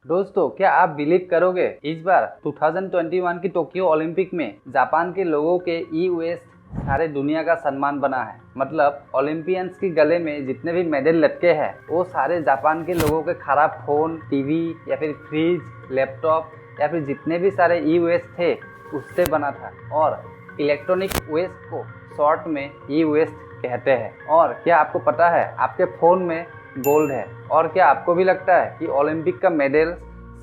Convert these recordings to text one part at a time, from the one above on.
दोस्तों, क्या आप बिलीव करोगे, इस बार 2021 की टोक्यो ओलंपिक में जापान के लोगों के ई वेस्ट सारे दुनिया का सम्मान बना है। मतलब ओलंपियंस के गले में जितने भी मेडल लटके हैं वो सारे जापान के लोगों के खराब फोन, टीवी या फिर फ्रिज, लैपटॉप या फिर जितने भी सारे ई वेस्ट थे उससे बना था। और इलेक्ट्रॉनिक वेस्ट को शॉर्ट में ई वेस्ट कहते हैं। और क्या आपको पता है, आपके फ़ोन में गोल्ड है। और क्या आपको भी लगता है कि ओलंपिक का मेडल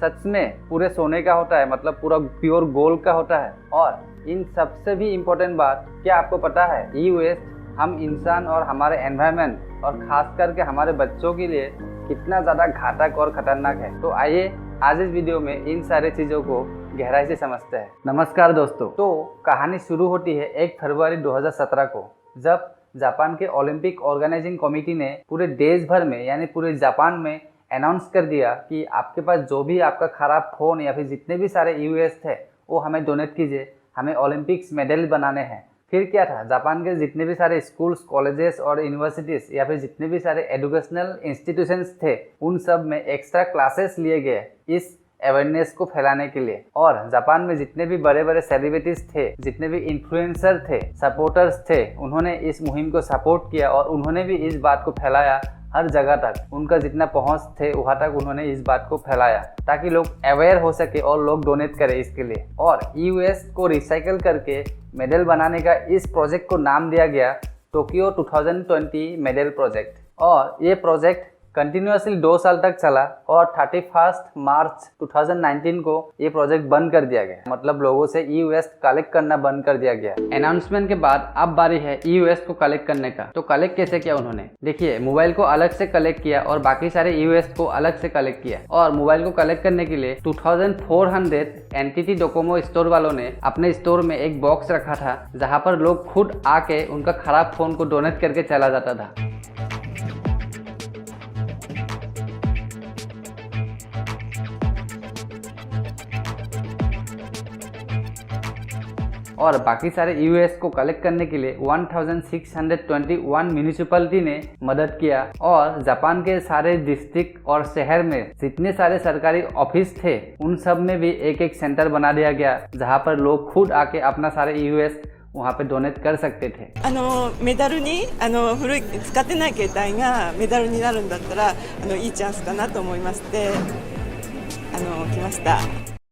सच में पूरे सोने का होता है, मतलब पूरा प्योर गोल्ड का होता है? और इन सबसे भी इम्पोर्टेंट बात, क्या आपको पता है ई वेस्ट हम इंसान और हमारे एनवायरनमेंट और ख़ास करके हमारे बच्चों के लिए कितना ज़्यादा घातक और ख़तरनाक है? तो आइए आज इस वीडियो में इन सारे चीज़ों को गहराई से समझते हैं। नमस्कार दोस्तों, तो कहानी शुरू होती है 1 फरवरी 2017 को, जब जापान के ओलंपिक ऑर्गेनाइजिंग कमेटी ने पूरे देश भर में यानी पूरे जापान में अनाउंस कर दिया कि आपके पास जो भी आपका ख़राब फ़ोन या फिर जितने भी सारे यूएस थे वो हमें डोनेट कीजिए, हमें ओलंपिक्स मेडल बनाने हैं। फिर क्या था, जापान के जितने भी सारे स्कूल्स, कॉलेजेस और यूनिवर्सिटीज़ या फिर जितने भी सारे एजुकेशनल इंस्टीट्यूशंस थे उन सब में एक्स्ट्रा क्लासेस लिए गए इस अवेयरनेस को फैलाने के लिए। और जापान में जितने भी बड़े बड़े सेलिब्रिटीज थे, जितने भी इन्फ्लुएंसर थे, सपोर्टर्स थे, उन्होंने इस मुहिम को सपोर्ट किया और उन्होंने भी इस बात को फैलाया हर जगह तक। उनका जितना पहुंच थे वहाँ तक उन्होंने इस बात को फैलाया ताकि लोग अवेयर हो सके और लोग डोनेट करें इसके लिए। और यूएस को रिसाइकल करके मेडल बनाने का इस प्रोजेक्ट को नाम दिया गया टोक्यो 2020 मेडल प्रोजेक्ट। और ये प्रोजेक्ट कंटिन्यूसली 2 साल तक चला और 31 मार्च 2019 को ये प्रोजेक्ट बंद कर दिया गया। मतलब लोगों से ई वेस्ट कलेक्ट करना बंद कर दिया गया। अनाउंसमेंट के बाद अब बारी है ई वेस्ट को कलेक्ट करने का। तो कलेक्ट कैसे किया उन्होंने? देखिए, मोबाइल को अलग से कलेक्ट किया और बाकी सारे ई वेस्ट को अलग से कलेक्ट किया। और मोबाइल को कलेक्ट करने के लिए 2400 एनटीटी डोकोमो स्टोर वालों ने अपने स्टोर में एक बॉक्स रखा था जहाँ पर लोग खुद आके उनका खराब फोन को डोनेट करके चला जाता था। और बाकी सारे यूएस को कलेक्ट करने के लिए 1621 म्यूनिसिपैलिटी ने मदद किया। और जापान के सारे डिस्ट्रिक्ट और शहर में जितने सारे सरकारी ऑफिस थे उन सब में भी एक एक सेंटर बना दिया गया जहाँ पर लोग खुद आके अपना सारे यूएस वहाँ पे डोनेट कर सकते थे। メダルに古い使ってない携帯がメダルになるんだったらいいチャンスかなと思いまして来ました。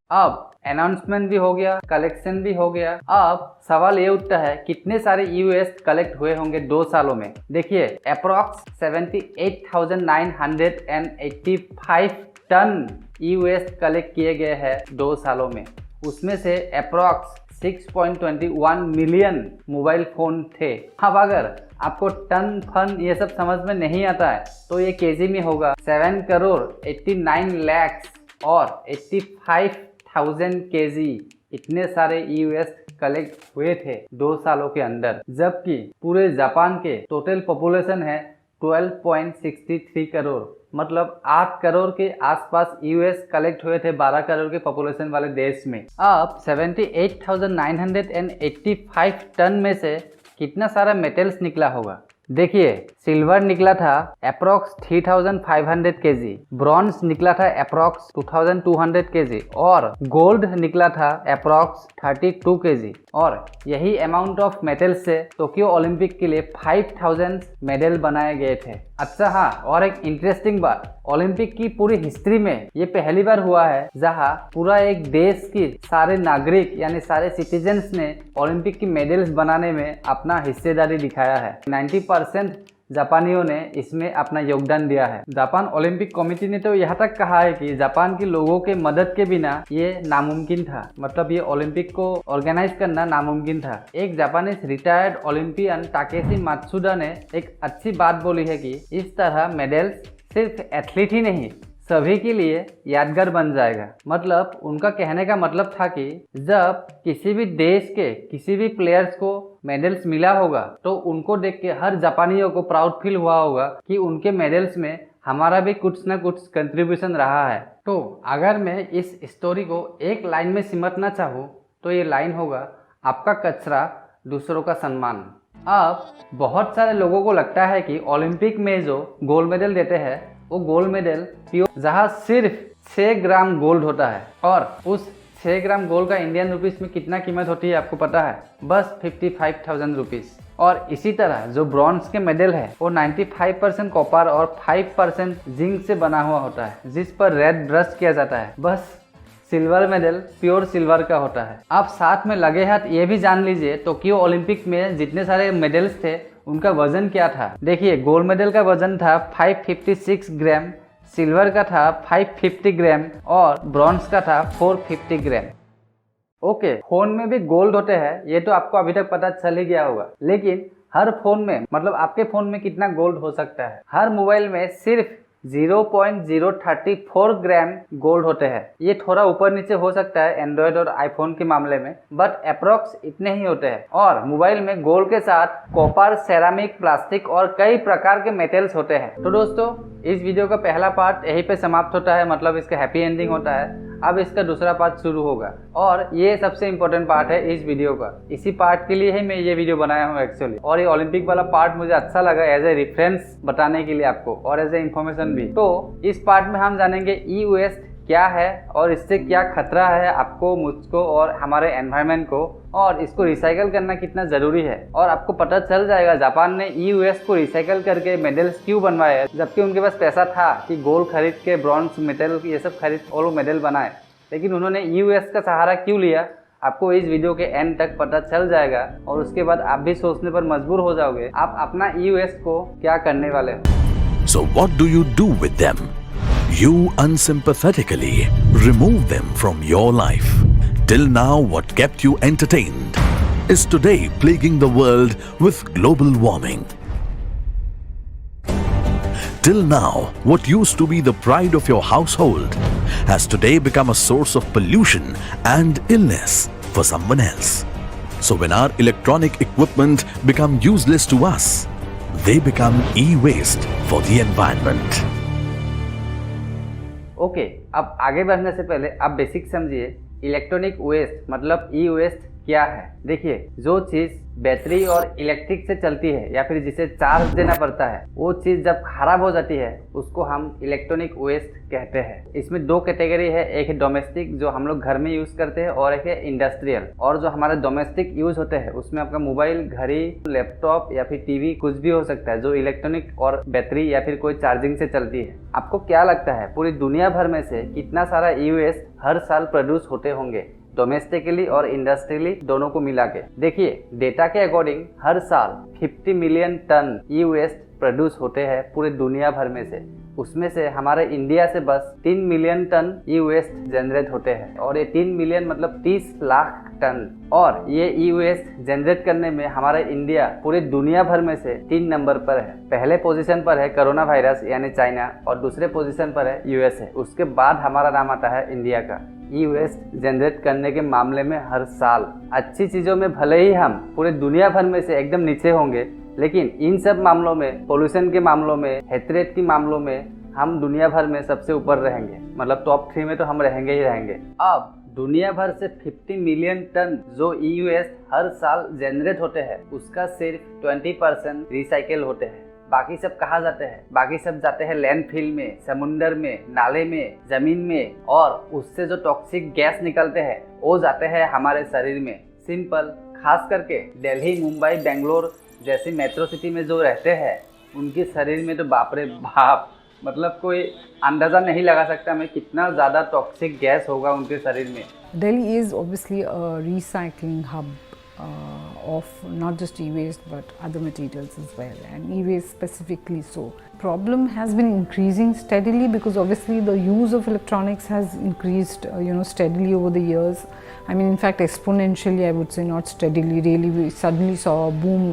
अब अनाउंसमेंट भी हो गया, कलेक्शन भी हो गया। अब सवाल ये उठता है कितने सारे यूएस कलेक्ट हुए होंगे 2 सालों में। देखिए, अप्रॉक्स 78,985 टन यूएस कलेक्ट किए गए हैं 2 सालों में। उसमें से अप्रॉक्स 6.21 मिलियन मोबाइल फ़ोन थे। अब अगर आपको टन फन ये सब समझ में नहीं आता है तो ये केजी में होगा 7 करोड़ 89 लाख और 85,000 केजी। इतने सारे यूएस कलेक्ट हुए थे 2 सालों के अंदर, जबकि पूरे जापान के टोटल पॉपुलेशन है 12.63 करोड़। मतलब 8 करोड़ के आसपास यूएस कलेक्ट हुए थे 12 करोड़ के पॉपुलेशन वाले देश में। अब 78,985 टन में से कितना सारा मेटल्स निकला होगा? देखिए, सिल्वर निकला था अप्रॉक्स 3,500 केजी, ब्रॉन्ज निकला था अप्रॉक्स 2,200 केजी और गोल्ड निकला था अप्रॉक्स 32 केजी। और यही अमाउंट ऑफ मेडल से टोक्यो ओलंपिक के लिए 5,000 मेडल बनाए गए थे। अच्छा हाँ, और एक इंटरेस्टिंग बात, ओलंपिक की पूरी हिस्ट्री में ये पहली बार हुआ है जहां पूरा एक देश की सारे नागरिक यानी सारे सिटीजन्स ने ओलंपिक की मेडल्स बनाने में अपना हिस्सेदारी दिखाया है। 90% जापानियों ने इसमें अपना योगदान दिया है। जापान ओलंपिक कमेटी ने तो यहाँ तक कहा है कि जापान के लोगों के मदद के बिना ये नामुमकिन था। मतलब ये ओलंपिक को ऑर्गेनाइज करना नामुमकिन था। एक Japanese retired Olympian Takeshi Matsuda ने एक अच्छी बात बोली है कि इस तरह मेडल्स सिर्फ एथलीट ही नहीं, सभी के लिए यादगार बन जाएगा। मतलब उनका कहने का मतलब था कि जब किसी भी देश के किसी भी प्लेयर्स को मेडल्स मिला होगा तो उनको देख के हर जापानियों को प्राउड फील हुआ होगा कि उनके मेडल्स में हमारा भी कुछ ना कुछ कंट्रीब्यूशन रहा है। तो अगर मैं इस स्टोरी को एक लाइन में सिमटना चाहूँ तो ये लाइन होगा, आपका कचरा दूसरों का सम्मान। अब बहुत सारे लोगों को लगता है कि ओलंपिक में जो गोल्ड मेडल देते हैं वो गोल्ड मेडल प्योर, जहाँ सिर्फ 6 ग्राम गोल्ड होता है। और उस 6 ग्राम गोल्ड का इंडियन रुपीस में कितना कीमत होती है आपको पता है? बस 55,000 रुपीस। और इसी तरह जो ब्रॉन्ज के मेडल है वो 95% कॉपर और 5% जिंक से बना हुआ होता है, जिस पर रेड ब्रश किया जाता है। बस सिल्वर मेडल प्योर सिल्वर का होता है। आप साथ में लगे हाथ ये भी जान लीजिए टोक्यो ओलंपिक में जितने सारे मेडल्स थे उनका वजन क्या था। देखिए, गोल्ड मेडल का वजन था 556 ग्राम, सिल्वर का था 550 ग्राम और ब्रॉन्ज का था 450 ग्राम। ओके, फोन में भी गोल्ड होते हैं, ये तो आपको अभी तक पता चल ही गया होगा। लेकिन हर फोन में, मतलब आपके फोन में कितना गोल्ड हो सकता है? हर मोबाइल में सिर्फ 0.034 ग्राम गोल्ड होते हैं। ये थोड़ा ऊपर नीचे हो सकता है एंड्रॉयड और आईफोन के मामले में, बट अप्रोक्स इतने ही होते हैं। और मोबाइल में गोल्ड के साथ कॉपर, सेरामिक, प्लास्टिक और कई प्रकार के मेटल्स होते हैं। तो दोस्तों, इस वीडियो का पहला पार्ट यहीं पे समाप्त होता है, मतलब इसका हैप्पी एंडिंग होता है। अब इसका दूसरा पार्ट शुरू होगा और ये सबसे इम्पोर्टेंट पार्ट है इस वीडियो का। इसी पार्ट के लिए ही मैं ये वीडियो बनाया हूँ एक्चुअली। और ये ओलंपिक वाला पार्ट मुझे अच्छा लगा एज ए रेफरेंस बताने के लिए आपको, और एज ए इन्फॉर्मेशन भी। तो इस पार्ट में हम जानेंगे ई वेस्ट क्या है और इससे क्या खतरा है आपको, मुझको और हमारे एनवायरनमेंट को, और इसको रिसाइकल करना कितना ज़रूरी है। और आपको पता चल जाएगा जापान ने ई वेस्ट को रिसाइकल करके मेडल्स क्यों बनवाए, जबकि उनके पास पैसा था कि गोल्ड खरीद के, ब्रॉन्ज, मेटल ये सब खरीद और वो मेडल बनाए, लेकिन उन्होंने ई वेस्ट का सहारा क्यों लिया, आपको इस वीडियो के एंड तक पता चल जाएगा। और उसके बाद आप भी सोचने पर मजबूर हो जाओगे आप अपना ई वेस्ट को क्या करने वाले हो। So what do you do with them? You unsympathetically remove them from your life. Till now, what kept you entertained is today plaguing the world with global warming. Till now, what used to be the pride of your household has today become a source of pollution and illness for someone else. So when our electronic equipment become useless to us, they become e-waste for the environment. Okay, अब आगे बढ़ने से पहले आप basic समझिए electronic waste मतलब ई waste क्या है। देखिए, जो चीज़ बैटरी और इलेक्ट्रिक से चलती है या फिर जिसे चार्ज देना पड़ता है, वो चीज़ जब खराब हो जाती है उसको हम इलेक्ट्रॉनिक वेस्ट कहते हैं। इसमें दो कैटेगरी है, एक है डोमेस्टिक जो हम लोग घर में यूज़ करते हैं, और एक है इंडस्ट्रियल। और जो हमारे डोमेस्टिक यूज़ होते हैं उसमें आपका मोबाइल, घड़ी, लैपटॉप या फिर टीवी कुछ भी हो सकता है जो इलेक्ट्रॉनिक और बैटरी या फिर कोई चार्जिंग से चलती है। आपको क्या लगता है पूरी दुनिया भर में से कितना सारा ई वेस्ट हर साल प्रोड्यूस होते होंगे, डोमेस्टिकली और इंडस्ट्रियली दोनों को मिला के? देखिए, डेटा के अकॉर्डिंग हर साल 50 मिलियन टन ई वेस्ट प्रोड्यूस होते हैं पूरे दुनिया भर में से। उसमें से हमारे इंडिया से बस 3 मिलियन टन ई वेस्ट जनरेट होते हैं, और ये 3 मिलियन मतलब 30 लाख टन। और ये ई वेस्ट जनरेट करने में हमारा इंडिया पूरे दुनिया भर में से 3 नंबर पर है। पहले पोजीशन पर है कोरोना वायरस यानी चाइना, और दूसरे पोजीशन पर है यूएसए। उसके बाद हमारा नाम आता है इंडिया का। ई वेस्ट जनरेट करने के मामले में हर साल अच्छी चीज़ों में भले ही हम पूरे दुनिया भर में से एकदम नीचे होंगे, लेकिन इन सब मामलों में, पोल्यूशन के मामलों में, हेट्रेट के मामलों में हम दुनिया भर में सबसे ऊपर रहेंगे, मतलब टॉप 3 में तो हम रहेंगे ही रहेंगे। अब दुनिया भर से 50 मिलियन टन जो ई वेस्ट हर साल जनरेट होते हैं उसका सिर्फ 20% रिसाइकिल होते हैं। बाकी सब कहाँ जाते हैं? बाकी सब जाते हैं लैंडफिल में, समुंदर में, नाले में, जमीन में, और उससे जो टॉक्सिक गैस निकलते हैं वो जाते हैं हमारे शरीर में। सिंपल, खास करके दिल्ली, मुंबई, बेंगलोर जैसी मेट्रो सिटी में जो रहते हैं उनके शरीर में तो बाप रे बाप, मतलब कोई अंदाज़ा नहीं लगा सकता मैं कितना ज़्यादा टॉक्सिक गैस होगा उनके शरीर में। Delhi is obviously a recycling hub of not just e-waste but other materials as well, and e-waste specifically so. Problem has been increasing steadily because obviously the use of electronics has increased steadily over the years. I mean, in fact, exponentially, I would say, not steadily. Really, we suddenly saw a boom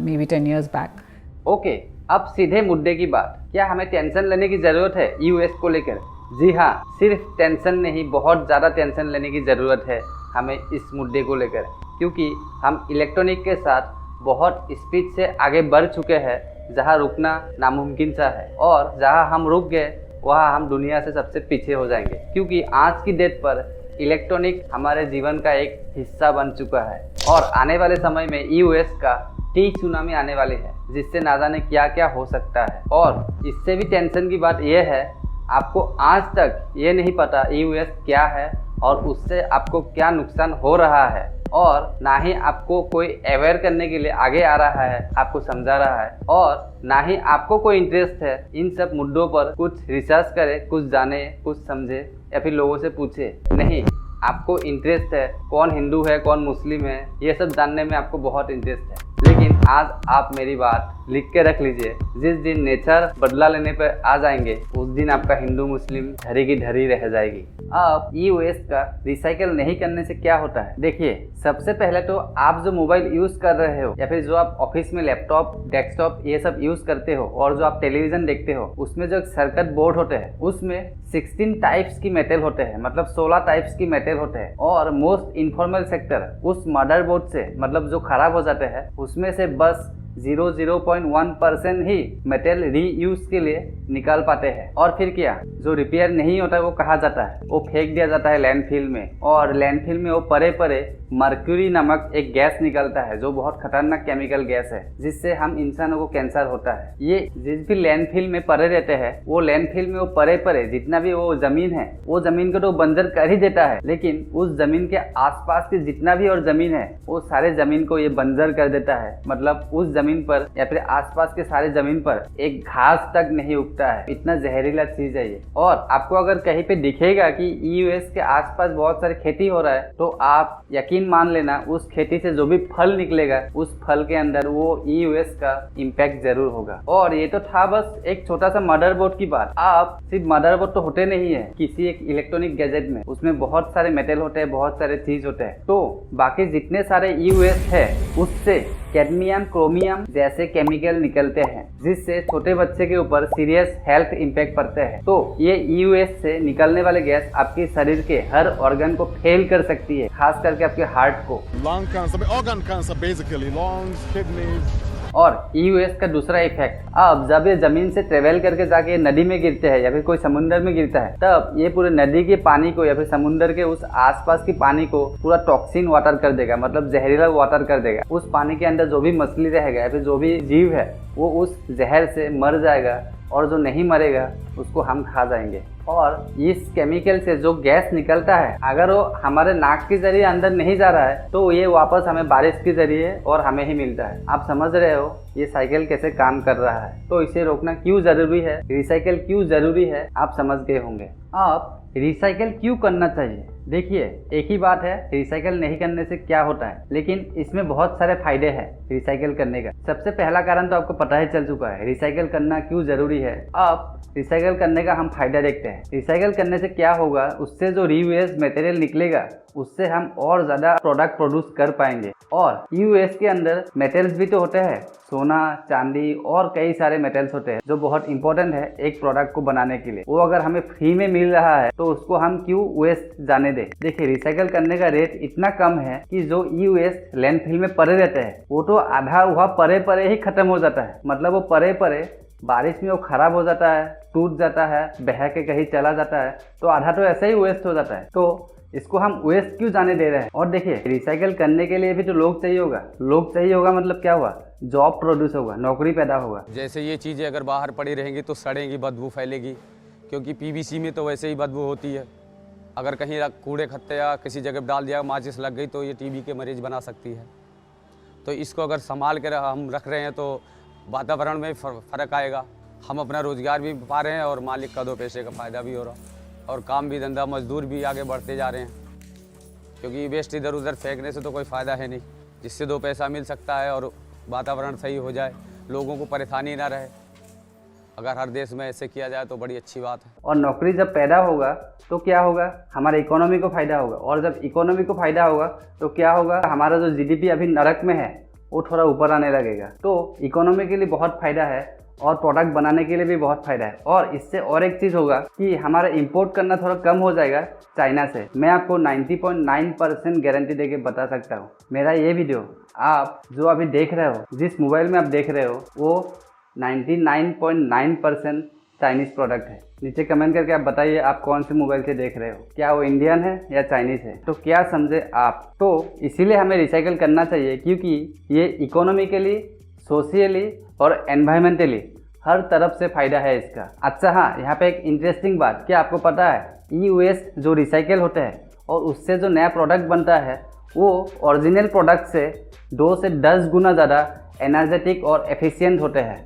maybe 10 years back. Okay, अब सीधे मुद्दे की बात। क्या हमें tension लेने की ज़रूरत है ई वेस्ट को लेकर? जी हाँ, सिर्फ टेंशन नहीं, बहुत ज़्यादा टेंशन लेने की ज़रूरत है हमें इस मुद्दे को लेकर, क्योंकि हम इलेक्ट्रॉनिक के साथ बहुत स्पीड से आगे बढ़ चुके हैं जहाँ रुकना नामुमकिन सा है, और जहाँ हम रुक गए वहाँ हम दुनिया से सबसे पीछे हो जाएंगे, क्योंकि आज की डेट पर इलेक्ट्रॉनिक हमारे जीवन का एक हिस्सा बन चुका है। और आने वाले समय में ई वेस्ट का टी सुनामी आने वाली है, जिससे ना जाने क्या क्या हो सकता है। और इससे भी टेंशन की बात यह है, आपको आज तक ये नहीं पता ई वेस्ट क्या है और उससे आपको क्या नुकसान हो रहा है, और ना ही आपको कोई अवेयर करने के लिए आगे आ रहा है, आपको समझा रहा है, और ना ही आपको कोई इंटरेस्ट है इन सब मुद्दों पर कुछ रिसर्च करे, कुछ जाने, कुछ समझे या फिर लोगों से पूछे। नहीं, आपको इंटरेस्ट है कौन हिंदू है कौन मुस्लिम है, ये सब जानने में आपको बहुत इंटरेस्ट है। लेकिन आज आप मेरी बात लिख के रख लीजिए, जिस दिन नेचर बदला लेने पर आ जाएंगे उस दिन आपका हिंदू मुस्लिम धरी की धरी रह जाएगी। अब ई वेस्ट का रिसाइकल नहीं करने से क्या होता है, देखिए सबसे पहले तो आप जो मोबाइल यूज कर रहे हो या फिर जो आप ऑफिस में लैपटॉप डेस्कटॉप ये सब यूज करते हो और जो आप टेलीविजन देखते हो उसमें जो सर्किट बोर्ड होते हैं उसमें 16 टाइप्स की मेटल होते हैं, मतलब 16 टाइप्स की मेटल होते हैं। और मोस्ट इनफॉर्मल सेक्टर उस मदरबोर्ड से मतलब जो खराब हो जाते हैं उसमें से बस 0.1% ही मेटल रीयूज के लिए निकाल पाते हैं। और फिर क्या, जो रिपेयर नहीं होता है वो कहा जाता है, वो फेंक दिया जाता है लैंडफिल में, और लैंडफिल में वो परे परे मर्क्यूरी नामक एक गैस निकलता है जो बहुत खतरनाक केमिकल गैस है, जिससे हम इंसानों को कैंसर होता है। ये जिस भी लैंडफिल में परे रहते हैं वो लैंडफिल में वो परे परे जितना भी वो जमीन है वो जमीन को तो बंजर कर ही देता है, लेकिन उस जमीन के आसपास के जितना भी और जमीन है वो सारे जमीन को ये बंजर कर देता है। मतलब उस जमीन पर या फिर आसपास के सारे जमीन पर एक घास तक नहीं उगता है, इतना जहरीला चीज है ये। और आपको अगर कहीं पे दिखेगा कि यूएस के आसपास बहुत सारी खेती हो रहा है तो आप यकीन मान लेना उस खेती से जो भी फल निकलेगा उस फल के अंदर वो यूएस का इम्पैक्ट जरूर होगा। और ये तो था बस एक छोटा सा मदरबोर्ड की बात। आप सिर्फ मदरबोर्ड तो होते नहीं है किसी एक इलेक्ट्रॉनिक गैजेट में, उसमें बहुत सारे मेटल होते हैं, बहुत सारे चीज होते हैं। तो बाकी जितने सारे यूएस है उससे कैडमियम क्रोमियम जैसे केमिकल निकलते हैं जिससे छोटे बच्चे के ऊपर सीरियस हेल्थ इम्पैक्ट पड़ते हैं। तो ये यूएस से निकलने वाले गैस आपके शरीर के हर ऑर्गन को फेल कर सकती है, खास करके आपके हार्ट को। Lung cancer, organ cancer basically, lungs, kidneys. और यूएस का दूसरा इफेक्ट, अब जब ये जमीन से ट्रेवल करके जाके नदी में गिरते हैं या फिर कोई समुंदर में गिरता है तब ये पूरे नदी के पानी को या फिर समुंदर के उस आसपास के पानी को पूरा टॉक्सिन वाटर कर देगा, मतलब जहरीला वाटर कर देगा। उस पानी के अंदर जो भी मछली रहेगा या फिर जो भी जीव है वो उस जहर से मर जाएगा, और जो नहीं मरेगा उसको हम खा जाएंगे। और इस केमिकल से जो गैस निकलता है अगर वो हमारे नाक के जरिए अंदर नहीं जा रहा है तो ये वापस हमें बारिश के जरिए और हमें ही मिलता है। आप समझ रहे हो ये साइकिल कैसे काम कर रहा है। तो इसे रोकना क्यों जरूरी है, रिसाइकिल क्यों जरूरी है, आप समझ गए होंगे। अब रिसाइकिल क्यों करना चाहिए, देखिए एक ही बात है, रिसाइकिल नहीं करने से क्या होता है, लेकिन इसमें बहुत सारे फायदे हैं रिसाइकिल करने का। सबसे पहला कारण तो आपको पता ही चल चुका है, रिसाइकिल करना क्यों जरूरी है। अब रिसाइकिल करने का हम फायदा देखते हैं। रिसाइकिल करने से क्या होगा, उससे जो रीयूज मटेरियल निकलेगा उससे हम और ज़्यादा प्रोडक्ट प्रोड्यूस कर पाएंगे। और यूएस के अंदर मेटल्स भी तो होते हैं, सोना चांदी और कई सारे मेटल्स होते हैं जो बहुत इंपॉर्टेंट है एक प्रोडक्ट को बनाने के लिए। वो अगर हमें फ्री में मिल रहा है तो उसको हम क्यों वेस्ट जाने दें। देखिए रिसाइकिल करने का रेट इतना कम है कि जो यूएस लैंडफिल में पड़े रहते हैं वो तो आधा वहाँ परे परे ही खत्म हो जाता है। मतलब वो परे परे बारिश में वो खराब हो जाता है, टूट जाता है, बह के कहीं चला जाता है, तो आधा तो ऐसे ही वेस्ट हो जाता है। तो इसको हम वेस्ट क्यों जाने दे रहे हैं। और देखिए रिसाइकिल करने के लिए भी तो लोग चाहिए होगा, लोग चाहिए होगा मतलब क्या हुआ, जॉब प्रोड्यूस होगा, नौकरी पैदा होगा। जैसे ये चीज़ें अगर बाहर पड़ी रहेंगी तो सड़ेंगी, बदबू फैलेगी, क्योंकि पीवीसी में तो वैसे ही बदबू होती है। अगर कहीं कूड़े खत्ते या किसी जगह डाल दिया, माचिस लग गई तो ये टीबी के मरीज बना सकती है। तो इसको अगर संभाल कर हम रख रहे हैं तो वातावरण में फ़र्क आएगा, हम अपना रोज़गार भी पा रहे हैं और मालिक का दो पैसे का फ़ायदा भी हो रहा, और काम भी धंधा मजदूर भी आगे बढ़ते जा रहे हैं। क्योंकि वेस्ट इधर उधर फेंकने से तो कोई फ़ायदा है नहीं, जिससे दो पैसा मिल सकता है और वातावरण सही हो जाए, लोगों को परेशानी ना रहे। अगर हर देश में ऐसे किया जाए तो बड़ी अच्छी बात है। और नौकरी जब पैदा होगा तो क्या होगा, हमारे इकोनॉमी को फ़ायदा होगा, और जब इकोनॉमी को फ़ायदा होगा तो क्या होगा, हमारा जो जीडीपी अभी नरक में है वो थोड़ा ऊपर आने लगेगा। तो इकोनॉमी के लिए बहुत फ़ायदा है और प्रोडक्ट बनाने के लिए भी बहुत फ़ायदा है। और इससे और एक चीज़ होगा कि हमारा इंपोर्ट करना थोड़ा कम हो जाएगा चाइना से। मैं आपको 90.9% गारंटी देके बता सकता हूँ। मेरा ये वीडियो आप जो अभी देख रहे हो, जिस मोबाइल में आप देख रहे हो, वो 99.9% चाइनीज़ प्रोडक्ट है। नीचे कमेंट करके आप बताइए आप कौन से मोबाइल से देख रहे हो, क्या वो इंडियन है या चाइनीज़ है। तो क्या समझे आप। तो इसीलिए हमें रिसाइकिल करना चाहिए, क्योंकि ये इकोनॉमिकली, सोशियली और एनवायरमेंटली हर तरफ से फायदा है इसका। अच्छा हाँ, यहाँ पे एक इंटरेस्टिंग बात, क्या आपको पता है ई वेस्ट जो रिसाइकल होते हैं और उससे जो नया प्रोडक्ट बनता है वो ओरिजिनल प्रोडक्ट से 2 से 10 गुना ज़्यादा एनर्जेटिक और एफिशिएंट होते हैं।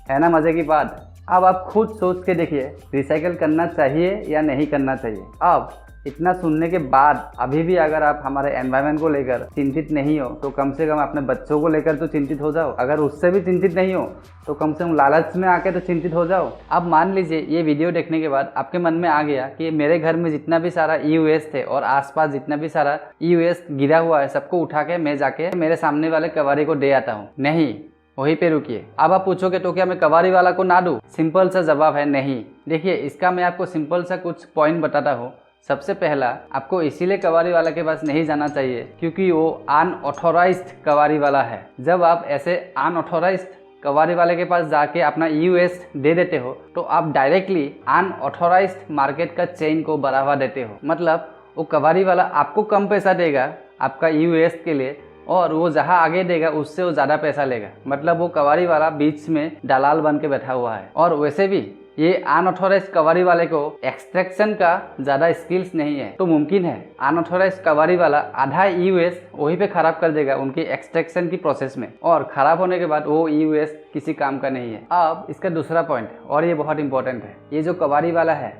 है ना मज़े की बात। अब आप खुद सोच के देखिए, रिसाइकल करना चाहिए या नहीं करना चाहिए। अब इतना सुनने के बाद अभी भी अगर आप हमारे एनवायरनमेंट को लेकर चिंतित नहीं हो तो कम से कम अपने बच्चों को लेकर तो चिंतित हो जाओ। अगर उससे भी चिंतित नहीं हो तो कम से कम लालच में आके तो चिंतित हो जाओ। अब मान लीजिए ये वीडियो देखने के बाद आपके मन में आ गया कि मेरे घर में जितना भी सारा ई वेस्ट है और आसपास जितना भी सारा ई वेस्ट गिरा हुआ है सबको उठा के मैं जाके मेरे सामने वाले कबाड़ी को दे आता हूँ। नहीं, वहीं पे रुकिए। अब आप पूछोगे तो क्या मैं कबाड़ी वाला को ना दूँ? सिंपल सा जवाब है नहीं। देखिए, इसका मैं आपको सिंपल सा कुछ पॉइंट बताता हूँ। सबसे पहला, आपको इसीलिए कबाड़ी वाला के पास नहीं जाना चाहिए क्योंकि वो अनऑथोराइज्ड कबाड़ी वाला है। जब आप ऐसे अनऑथोराइज्ड कबाड़ी वाले के पास जाके अपना ई वेस्ट दे देते हो तो आप डायरेक्टली अनऑथोराइज्ड मार्केट का चेन को बढ़ावा देते हो। मतलब वो कबाड़ी वाला आपको कम पैसा देगा आपका ई वेस्ट के लिए और वो जहाँ आगे देगा उससे वो ज़्यादा पैसा लेगा। मतलब वो कबाड़ी वाला बीच में दलाल बन के बैठा हुआ है। और वैसे भी ये अनऑथोराइज्ड कबाड़ी वाले को एक्सट्रैक्शन का ज़्यादा स्किल्स नहीं है, तो मुमकिन है अनऑथोराइज्ड कबाड़ी वाला आधा ई वेस्ट वहीं पे ख़राब कर देगा उनकी एक्सट्रैक्शन की प्रोसेस में, और ख़राब होने के बाद वो ई वेस्ट किसी काम का नहीं है। अब इसका दूसरा पॉइंट, और ये बहुत इंपॉर्टेंट है, ये जो कबाड़ी वाला है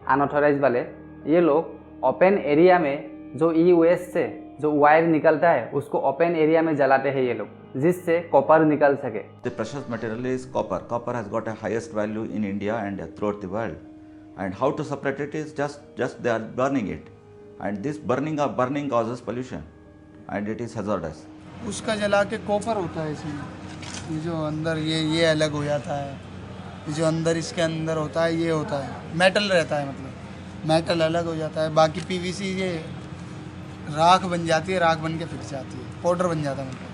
अनऑथोराइज्ड वाले, ये लोग ओपन एरिया में जो ई वेस्ट से जो वायर निकलता है उसको ओपन एरिया में जलाते हैं ये लोग, जिससे कॉपर निकल सके। The precious material is copper. Copper has got a highest value in India and throughout the world. And how to separate it is just they are burning it. And this burning causes pollution. And it is hazardous. उसका जला के copper होता है इसमें, ये जो अंदर ये अलग हो जाता है, ये जो अंदर इसके अंदर होता है ये होता है, मेटल रहता है, मतलब मेटल अलग हो जाता है। बाकी पीवीसी ये राख बन जाती है, राख बन के फिट जाती है, पाउडर बन जाता है, मतलब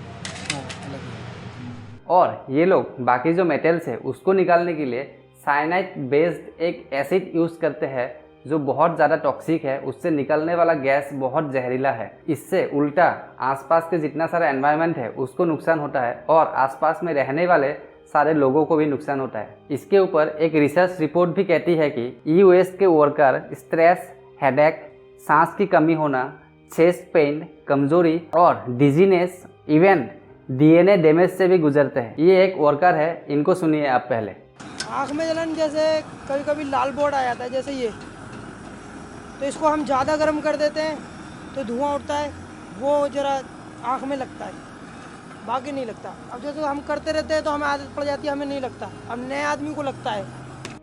वो अलग है। और ये लोग बाकी जो मेटल्स है उसको निकालने के लिए साइनाइड बेस्ड एक एसिड यूज़ करते हैं जो बहुत ज़्यादा टॉक्सिक है। उससे निकलने वाला गैस बहुत जहरीला है। इससे उल्टा आसपास के जितना सारा एनवायरनमेंट है उसको नुकसान होता है और आसपास में रहने वाले सारे लोगों को भी नुकसान होता है। इसके ऊपर एक रिसर्च रिपोर्ट भी कहती है कि ई वेस्ट के वर्कर स्ट्रेस, हेडेक, सांस की कमी होना, चेस्ट पेन, कमजोरी और डिजीनेस, इवन डीएनए डैमेज से भी गुजरते हैं। ये एक वर्कर है, इनको सुनिए आप पहले। आँख में जलन, जैसे कभी कभी लाल बोर्ड आ जाता है जैसे ये, तो इसको हम ज़्यादा गर्म कर देते हैं तो धुआं उठता है, वो जरा आँख में लगता है, बाकी नहीं लगता। अब जैसे हम करते रहते हैं तो हमें आदत पड़ जाती है, हमें नहीं लगता, अब नए आदमी को लगता है।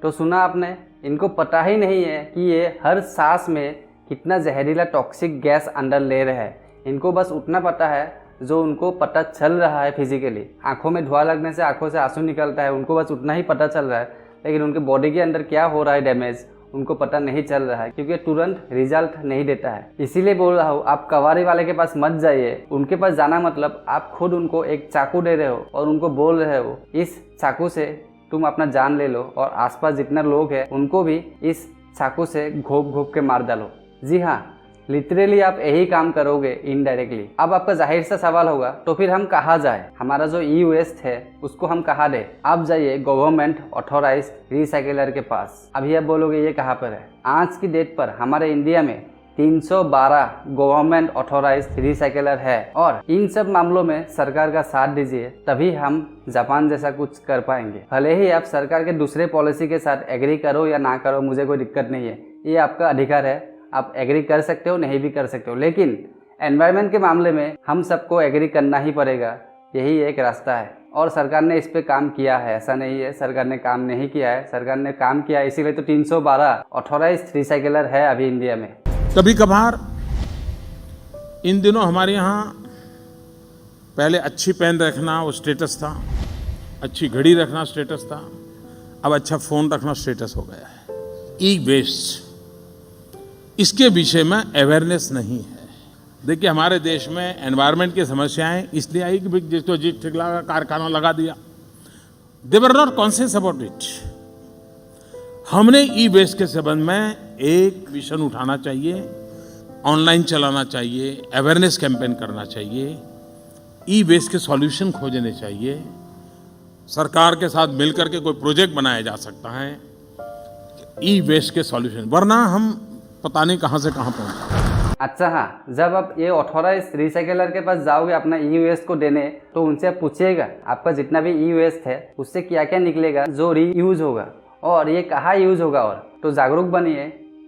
तो सुना आपने, इनको पता ही नहीं है कि ये हर सांस में कितना जहरीला टॉक्सिक गैस अंदर ले रहे हैं। इनको बस उतना पता है जो उनको पता चल रहा है फिजिकली। आंखों में धुआं लगने से आंखों से आंसू निकलता है, उनको बस उतना ही पता चल रहा है, लेकिन उनके बॉडी के अंदर क्या हो रहा है डैमेज उनको पता नहीं चल रहा है, क्योंकि तुरंत रिजल्ट नहीं देता है। इसीलिए बोल रहा हूँ, आप कबाड़ी वाले के पास मत जाइए। उनके पास जाना मतलब आप खुद उनको एक चाकू दे रहे हो और उनको बोल रहे हो इस चाकू से तुम अपना जान ले लो, और आसपास जितना लोग हैं उनको भी इस चाकू से घोप घोप के मार डालो। जी हाँ, लिटरली आप यही काम करोगे इनडायरेक्टली। अब आपका जाहिर सा सवाल होगा, तो फिर हम कहाँ जाए? हमारा जो ई वेस्ट है उसको हम कहाँ दें? आप जाइए गवर्नमेंट ऑथोराइज्ड रिसाइकलर के पास। अभी आप बोलोगे ये कहाँ पर है? आज की डेट पर हमारे इंडिया में 312 गवर्नमेंट ऑथोराइज्ड रिसाइकलर है, और इन सब मामलों में सरकार का साथ दीजिए, तभी हम जापान जैसा कुछ कर पाएंगे। भले ही आप सरकार के दूसरे पॉलिसी के साथ एग्री करो या ना करो, मुझे कोई दिक्कत नहीं है, ये आपका अधिकार है, आप एग्री कर सकते हो, नहीं भी कर सकते हो, लेकिन एनवायरनमेंट के मामले में हम सबको एग्री करना ही पड़ेगा। यही एक रास्ता है, और सरकार ने इस पे काम किया है, ऐसा नहीं है सरकार ने काम नहीं किया है, सरकार ने काम किया है, इसीलिए तो 312 ऑथोराइज्ड रिसाइकलर है अभी इंडिया में। कभी कभार इन दिनों हमारे यहाँ पहले अच्छी पेन रखना वो स्टेटस था, अच्छी घड़ी रखना स्टेटस था, अब अच्छा फ़ोन रखना स्टेटस हो गया है। ई वेस्ट, इसके विषय में अवेयरनेस नहीं है। देखिए, हमारे देश में एनवायरनमेंट की समस्याएं इसलिए आई कि जिसको जिस ठिकला का कारखाना लगा दिया, they were not conscious about it. हमने ई वेस्ट के संबंध में एक मिशन उठाना चाहिए, ऑनलाइन चलाना चाहिए, अवेयरनेस कैंपेन करना चाहिए, ई वेस्ट के सॉल्यूशन खोजने चाहिए, सरकार के साथ मिलकर के कोई प्रोजेक्ट बनाया जा सकता है ई वेस्ट के सॉल्यूशन, वरना हम पता नहीं कहाँ से कहाँ पहुँचे। अच्छा हाँ, जब आप ये ऑथोराइज रिसाइकलर के पास जाओगे अपना ई वेस्ट को देने, तो उनसे आप पूछिएगा आपका जितना भी ई वेस्ट है उससे क्या क्या निकलेगा जो रीयूज होगा और ये कहाँ यूज होगा। और तो जागरूक बनिए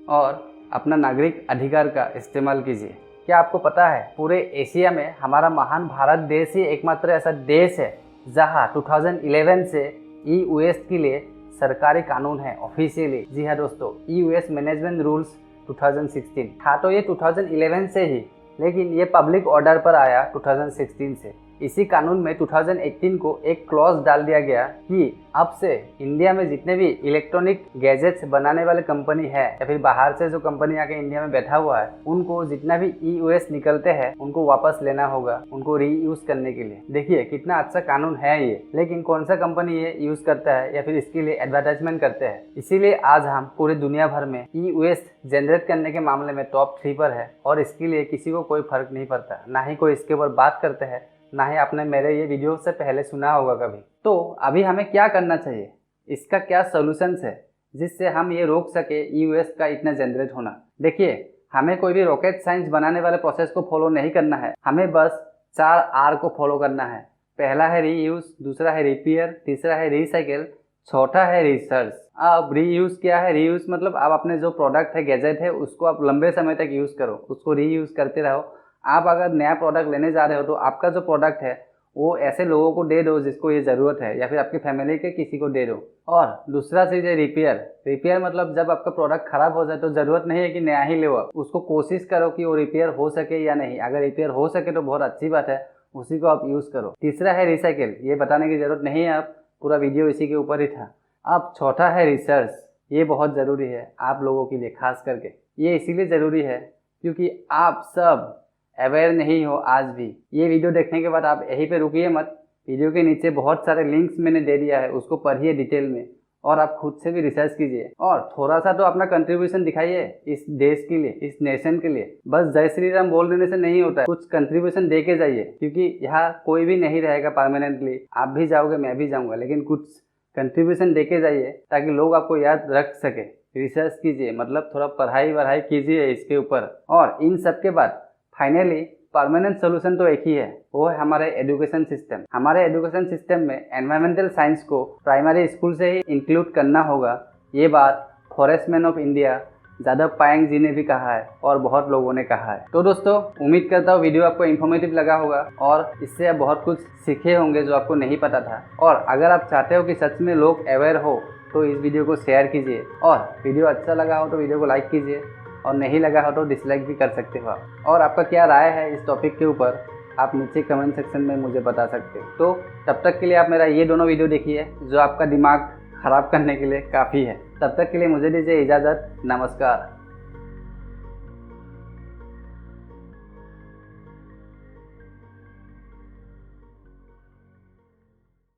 और अपना नागरिक अधिकार का इस्तेमाल कीजिए। क्या आपको पता है पूरे एशिया में हमारा महान भारत देश ही एकमात्र ऐसा देश है जहां 2011 से ई वेस्ट के लिए सरकारी कानून है ऑफिशियली। जी हाँ दोस्तों, ई वेस्ट मैनेजमेंट रूल्स 2016 था, तो ये 2011 से ही, लेकिन ये पब्लिक ऑर्डर पर आया 2016 से। इसी कानून में 2018 को एक क्लॉज डाल दिया गया कि अब से इंडिया में जितने भी इलेक्ट्रॉनिक गैजेट्स बनाने वाले कंपनी है या फिर बाहर से जो कंपनी आके इंडिया में बैठा हुआ है, उनको जितना भी ई वेस्ट निकलते हैं उनको वापस लेना होगा, उनको रीयूज करने के लिए। देखिए कितना अच्छा कानून है ये, लेकिन कौन सा कंपनी ये यूज करता है या फिर इसके लिए एडवर्टाइजमेंट करते हैं। इसीलिए आज हम पूरे दुनिया भर में ई वेस्ट जनरेट करने के मामले में टॉप 3 पर है और इसके लिए किसी को कोई फर्क नहीं पड़ता, ना ही कोई इसके ऊपर बात करते हैं, ना ही आपने मेरे ये वीडियो से पहले सुना होगा कभी। तो अभी हमें क्या करना चाहिए, इसका क्या सॉल्यूशंस है जिससे हम ये रोक सके ई वेस्ट का इतना जनरेट होना। देखिए, हमें कोई भी रॉकेट साइंस बनाने वाले प्रोसेस को फॉलो नहीं करना है, हमें बस 4 R को फॉलो करना है। पहला है रीयूज, दूसरा है रिपेयर, तीसरा है रिसाइकिल, चौथा है रिसर्च। अब रीयूज क्या है? रीयूज मतलब आप अपने जो प्रोडक्ट है, गैजेट है, उसको आप लंबे समय तक यूज़ करो, उसको रीयूज करते रहो। आप अगर नया प्रोडक्ट लेने जा रहे हो तो आपका जो प्रोडक्ट है वो ऐसे लोगों को दे दो जिसको ये ज़रूरत है, या फिर आपकी फैमिली के किसी को दे दो। और दूसरा चीज़ है रिपेयर। रिपेयर मतलब जब आपका प्रोडक्ट ख़राब हो जाए तो ज़रूरत नहीं है कि नया ही लो, उसको कोशिश करो कि वो रिपेयर हो सके या नहीं। अगर रिपेयर हो सके तो बहुत अच्छी बात है, उसी को आप यूज़ करो। तीसरा है रिसाइकिल, ये बताने की ज़रूरत नहीं है, आप पूरा वीडियो इसी के ऊपर ही था। अब चौथा है रिसर्च, ये बहुत ज़रूरी है आप लोगों के लिए खास करके। ये इसीलिए ज़रूरी है क्योंकि आप सब अवेयर नहीं हो आज भी। ये वीडियो देखने के बाद आप यहीं पे रुकिए मत, वीडियो के नीचे बहुत सारे लिंक्स मैंने दे दिया है, उसको पढ़िए डिटेल में और आप खुद से भी रिसर्च कीजिए और थोड़ा सा तो अपना कंट्रीब्यूशन दिखाइए इस देश के लिए, इस नेशन के लिए। बस जय श्री राम बोल देने से नहीं होता है, कुछ कंट्रीब्यूशन दे के जाइए, क्योंकि यहाँ कोई भी नहीं रहेगा परमानेंटली। आप भी जाओगे, मैं भी जाऊँगा, लेकिन कुछ कंट्रीब्यूशन दे के जाइए ताकि लोग आपको याद रख सके। रिसर्च कीजिए, मतलब थोड़ा पढ़ाई कीजिए इसके ऊपर। और इन सब के बाद फाइनली परमानेंट सोल्यूशन तो एक ही है, वो है हमारे एजुकेशन सिस्टम। हमारे एजुकेशन सिस्टम में एनवायरमेंटल साइंस को प्राइमरी स्कूल से ही इंक्लूड करना होगा। ये बात forest man of India Jadav Payeng ji ने भी कहा है और बहुत लोगों ने कहा है। तो दोस्तों, उम्मीद करता हूँ वीडियो आपको इन्फॉर्मेटिव लगा होगा और इससे आप बहुत कुछ सीखे होंगे जो आपको नहीं पता था। और अगर आप चाहते हो कि सच में लोग अवेयर हो तो इस वीडियो को शेयर कीजिए, और वीडियो अच्छा लगा हो तो वीडियो को लाइक कीजिए, और नहीं लगा हो तो डिसलाइक भी कर सकते हो आप। और आपका क्या राय है इस टॉपिक के ऊपर, आप नीचे कमेंट सेक्शन में मुझे बता सकते हो। तो तब तक के लिए आप मेरा ये दोनों वीडियो देखिए जो आपका दिमाग ख़राब करने के लिए काफ़ी है। तब तक के लिए मुझे दीजिए इजाज़त। नमस्कार।